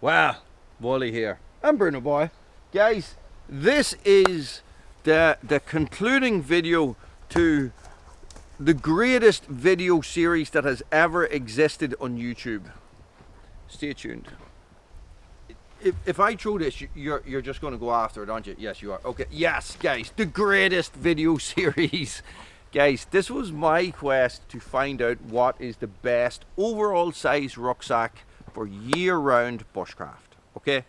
Well, Wally here. I'm Bruno Boy. Guys, this is the concluding video to the greatest video series that has ever existed on YouTube. Stay tuned. If I throw this, you're just going to go after it, aren't you? Yes, you are. Okay. Yes, guys, the greatest video series. Guys, this was my quest to find out what is the best overall size rucksack for year-round bushcraft. Okay.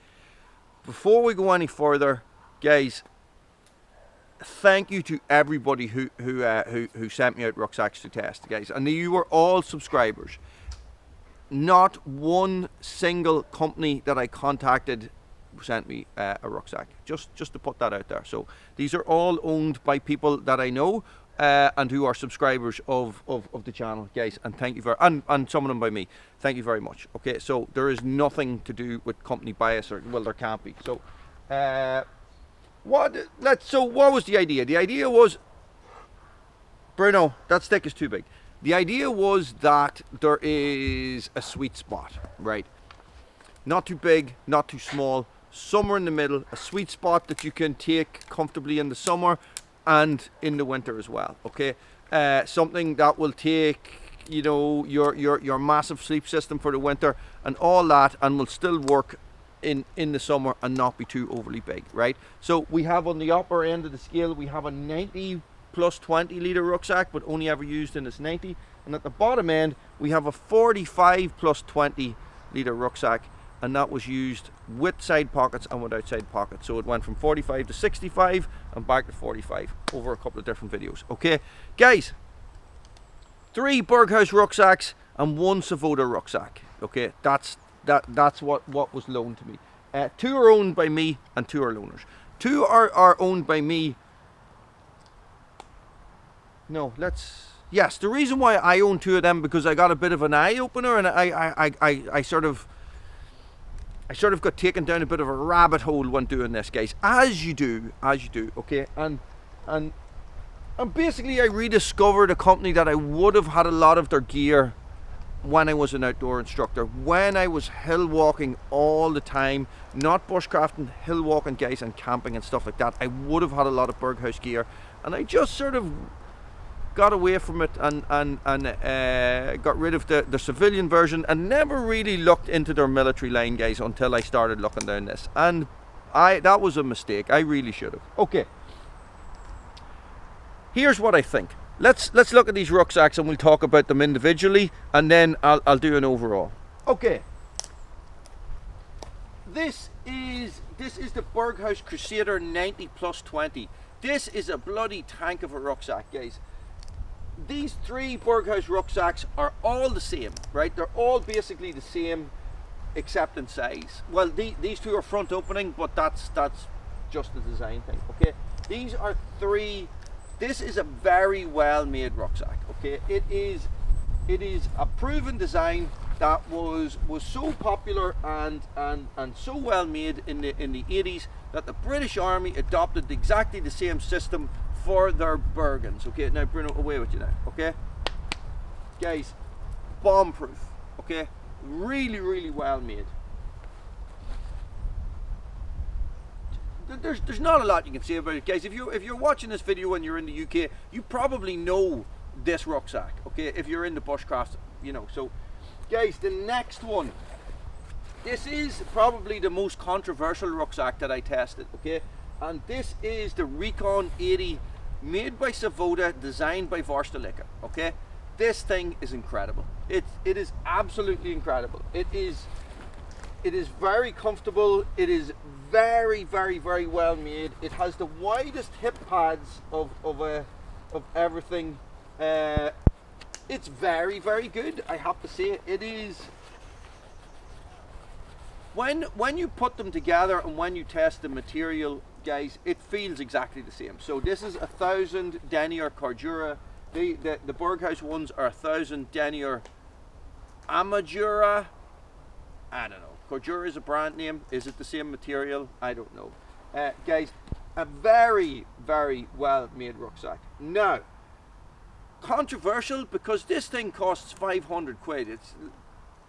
Before we go any further, guys, thank you to everybody who sent me out rucksacks to test, guys, and you were all subscribers. Not one single company that I contacted sent me a rucksack. Just to put that out there. So these are all owned by people that I know and who are subscribers of the channel, guys. And thank you and some of them by me. Thank you very much. Okay, so there is nothing to do with company bias, or well, there can't be. So what was the idea? The idea was, Bruno, that stick is too big. The idea was that there is a sweet spot, right? Not too big, not too small, somewhere in the middle, a sweet spot that you can take comfortably in the summer and in the winter as well, okay? Something that will take, you know, your massive sleep system for the winter and all that, and will still work in the summer and not be too overly big, right? So we have on the upper end of the scale, we have a 90 plus 20 litre rucksack, but only ever used in this 90, and at the bottom end we have a 45 plus 20 litre rucksack, and that was used with side pockets and without side pockets. So it went from 45 to 65 and back to 45 over a couple of different videos. Okay, guys, 3 Berghaus rucksacks and 1 Savoda rucksack. Okay, that's what was loaned to me. 2 are owned by me and 2 are loaners. 2 are owned by me. No, yes, the reason why I own 2 of them, because I got a bit of an eye opener, and I sort of got taken down a bit of a rabbit hole when doing this, guys, as you do, okay, and basically I rediscovered a company that I would have had a lot of their gear when I was an outdoor instructor, when I was hill walking all the time, not bushcrafting, hill walking, guys, and camping and stuff like that. I would have had a lot of Berghaus gear, and I just sort of got away from it and got rid of the civilian version, and never really looked into their military line, guys, until I started looking down this, and that was a mistake. I really should have. Okay, here's what I think. Let's look at these rucksacks and we'll talk about them individually, and then I'll do an overall. Okay, this is the Berghaus Crusader 90 plus 20. This is a bloody tank of a rucksack, guys. These 3 Berghaus rucksacks are all the same, right? They're all basically the same except in size. Well, these 2 are front opening, but that's just the design thing, okay? These are 3. This is a very well made rucksack, okay? It is a proven design that was so popular and so well made in the 80s that the British Army adopted exactly the same system for their Bergens. Okay, now Bruno, away with you now. Okay, guys, bomb proof. Okay, really well made. There's not a lot you can say about it, guys. If you're watching this video and you're in the UK, you probably know this rucksack. Okay, if you're in the bushcraft, you know. So, guys, the next one. This is probably the most controversial rucksack that I tested. Okay, and this is the Recon 80. Made by Savoda, designed by Varusteleka. Okay, this thing is incredible. It is absolutely incredible. It is very comfortable. It is very well made. It has the widest hip pads of everything. It's very good. I have to say, it is. When you put them together and when you test the material, guys, it feels exactly the same. So this is 1000 denier Cordura. The Berghaus ones are 1000 denier Amadura. I don't know. Cordura is a brand name. Is it the same material? I don't know. Guys, a very well made rucksack. Now, controversial because this thing costs 500 quid. It's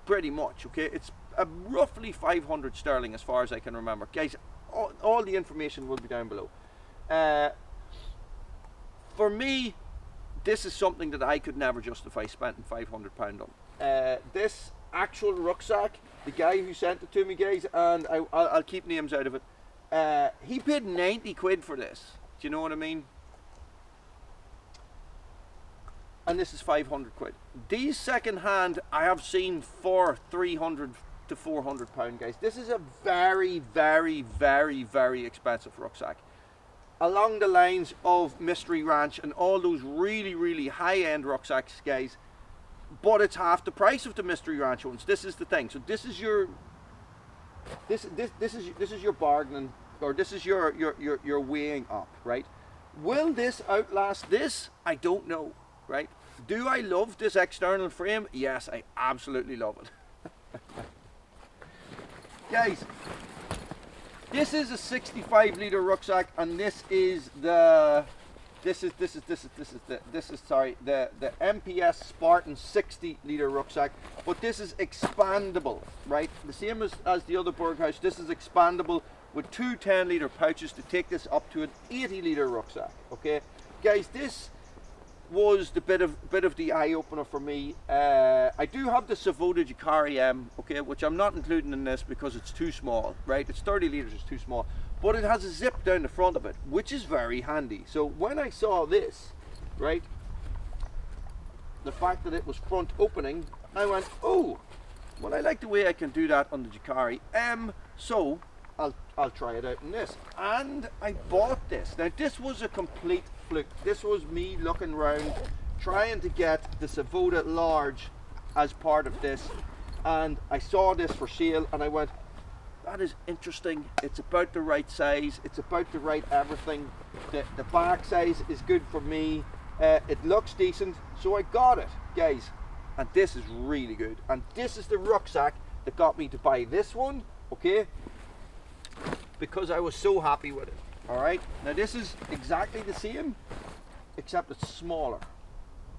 pretty much, okay? It's roughly 500 sterling as far as I can remember. Guys, all the information will be down below. For me, this is something that I could never justify spending £500 on. This actual rucksack, the guy who sent it to me, guys, and I'll keep names out of it, he paid 90 quid for this. Do you know what I mean? And this is 500 quid. These second hand I have seen for 300 to 400 pound, guys. This is a very, very, very, very expensive rucksack. Along the lines of Mystery Ranch and all those really, really high-end rucksacks, guys. But it's half the price of the Mystery Ranch ones. This is the thing. So this is your this is your bargaining, or this is your weighing up, right? Will this outlast this? I don't know, right? Do I love this external frame? Yes, I absolutely love it. Guys, this is a 65 litre rucksack, and this is the MPS Spartan 60 litre rucksack, but this is expandable, right? The same as the other Berghaus. This is expandable with two 10 litre pouches to take this up to an 80 litre rucksack. Okay, guys, this was the bit of the eye opener for me. I do have the Savoda Jacari M, okay, which I'm not including in this because it's too small, right? It's 30 litres, it's too small, but it has a zip down the front of it, which is very handy. So when I saw this, right, the fact that it was front opening, I went, oh, well, I like the way I can do that on the Jacari M, so I'll try it out in this. And I bought this. Now, this was a complete fluke. This was me looking around, trying to get the Savoda large as part of this, and I saw this for sale, and I went, that is interesting. It's about the right size. It's about the right everything. The back size is good for me. It looks decent, so I got it, guys. And this is really good. And this is the rucksack that got me to buy this one, okay? Because I was so happy with it. All right, now this is exactly the same, except it's smaller,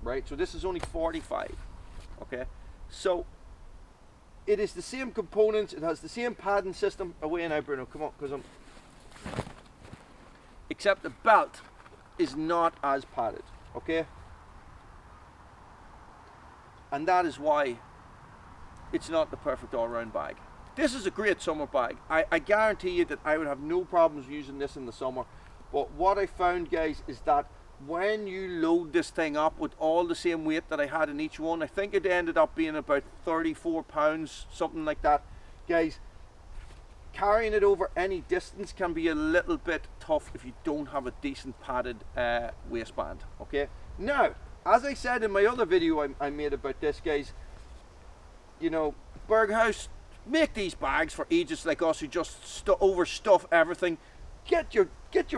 right? So this is only 45, okay? So it is the same components, it has the same padding system. Away now, Bruno, come on, because except the belt is not as padded, okay? And that is why it's not the perfect all-round bag. This is a great summer bag. I guarantee you that I would have no problems using this in the summer. But what I found, guys, is that when you load this thing up with all the same weight that I had in each one, I think it ended up being about 34 pounds, something like that. Guys, carrying it over any distance can be a little bit tough if you don't have a decent padded waistband, okay? Now, as I said in my other video I made about this, guys, you know, Berghaus make these bags for agents like us who just overstuff everything. Get your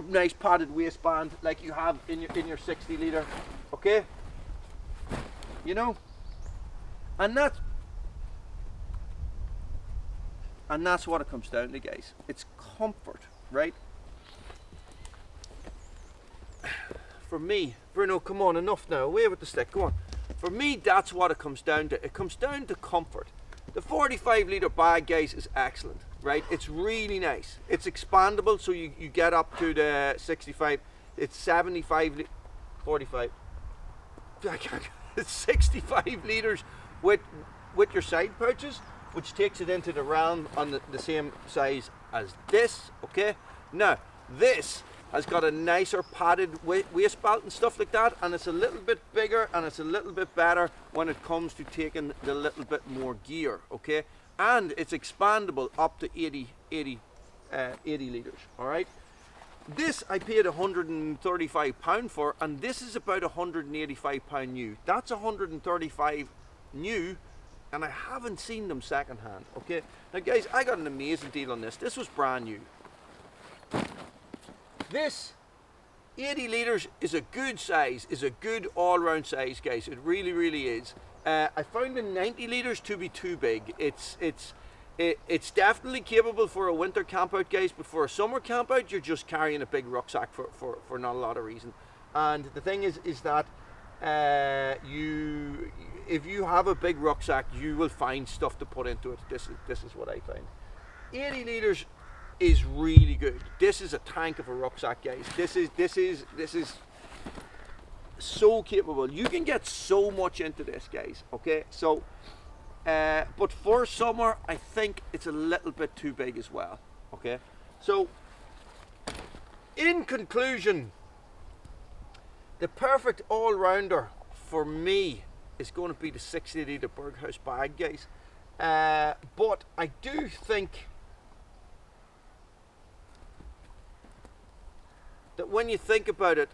nice padded waistband like you have in your 60 litre, okay? You know, and that's what it comes down to, guys. It's comfort, right? For me, Bruno, come on, enough now. Away with the stick. Go on. For me, that's what it comes down to. It comes down to comfort. The 45 litre bag, guys, is excellent, right? It's really nice. It's expandable, so you get up to the 65. It's 75, 45. It's 65 litres with your side pouches, which takes it into the realm on the same size as this, okay? Now, this has got a nicer padded waist belt and stuff like that, and it's a little bit bigger and it's a little bit better when it comes to taking the little bit more gear, okay? And it's expandable up to 80 litres, all right? This I paid £135 for, and this is about £185 new. That's £135 new, and I haven't seen them second hand, okay? Now, guys, I got an amazing deal on this. This was brand new. This 80 litres is a good size, is a good all-round size, guys. It really, really is. I found the 90 litres to be too big. It's definitely capable for a winter camp out, guys, but for a summer camp out, you're just carrying a big rucksack for not a lot of reason. And the thing is that If you have a big rucksack, you will find stuff to put into it. This is what I find. 80 liters is really good. This is a tank of a rucksack, guys. This is so capable. You can get so much into this, guys. Okay, so but for summer, I think it's a little bit too big as well. Okay, so in conclusion, the perfect all-rounder for me is going to be the 60 litre Berghaus bag, guys. But I do think that when you think about it,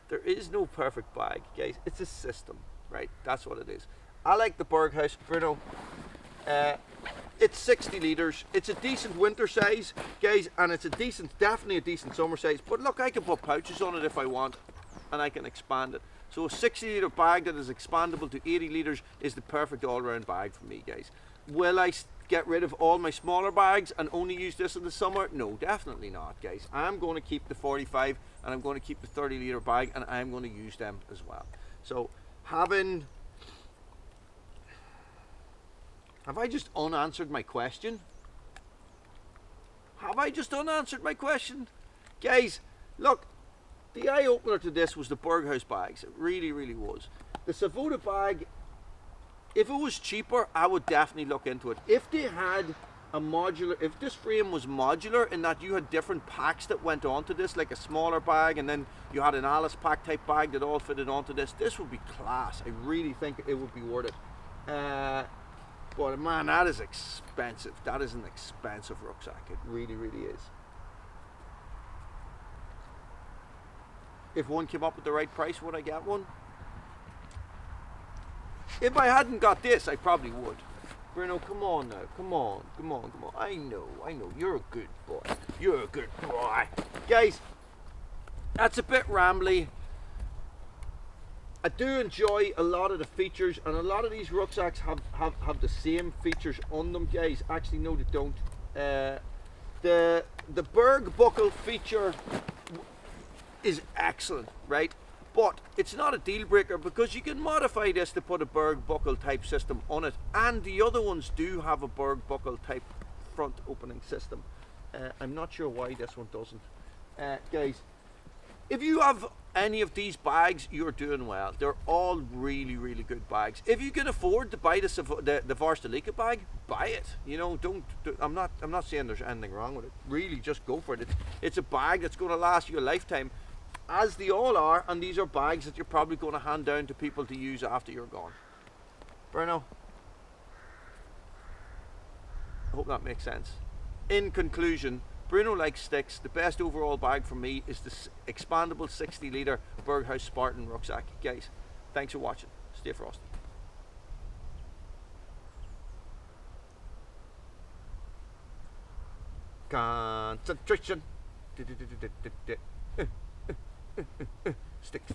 there is no perfect bag, guys. It's a system, right? That's what it is. I like the Berghaus, Bruno. It's 60 litres. It's a decent winter size, guys, and it's definitely a decent summer size. But look, I can put pouches on it if I want, and I can expand it. So a 60 litre bag that is expandable to 80 litres is the perfect all-round bag for me, guys. Will I get rid of all my smaller bags and only use this in the summer? No, definitely not, guys. I'm going to keep the 45 and I'm going to keep the 30 litre bag, and I'm going to use them as well. So have I just unanswered my question? Have I just unanswered my question? Guys, look, the eye-opener to this was the Berghaus bags. It really, really was. The Savoda bag, if it was cheaper, I would definitely look into it. If they had a modular, if this frame was modular in that you had different packs that went onto this, like a smaller bag, and then you had an Alice pack type bag that all fitted onto this, this would be class. I really think it would be worth it. But man, that is expensive. That is an expensive rucksack. It really, really is. If one came up with the right price, would I get one? If I hadn't got this, I probably would. Bruno, come on now. Come on. I know. You're a good boy. You're a good boy. Guys, that's a bit rambly. I do enjoy a lot of the features, and a lot of these rucksacks have the same features on them, guys. Actually, no, they don't. The Berg buckle feature is excellent, right? But it's not a deal breaker, because you can modify this to put a Berg buckle type system on it, and the other ones do have a Berg buckle type front opening system. I'm not sure why this one doesn't. Guys, if you have any of these bags, you're doing well. They're all really, really good bags. If you can afford to buy the Varusteleka bag, buy it. You know, I'm not saying there's anything wrong with it. Really, just go for it. It's a bag that's going to last you a lifetime, as they all are, and these are bags that you're probably going to hand down to people to use after you're gone. Bruno, I hope that makes sense. In conclusion, Bruno likes sticks. The best overall bag for me is the expandable 60 litre Berghaus Spartan rucksack. Guys, thanks for watching. Stay frosty. Concentration. Stick.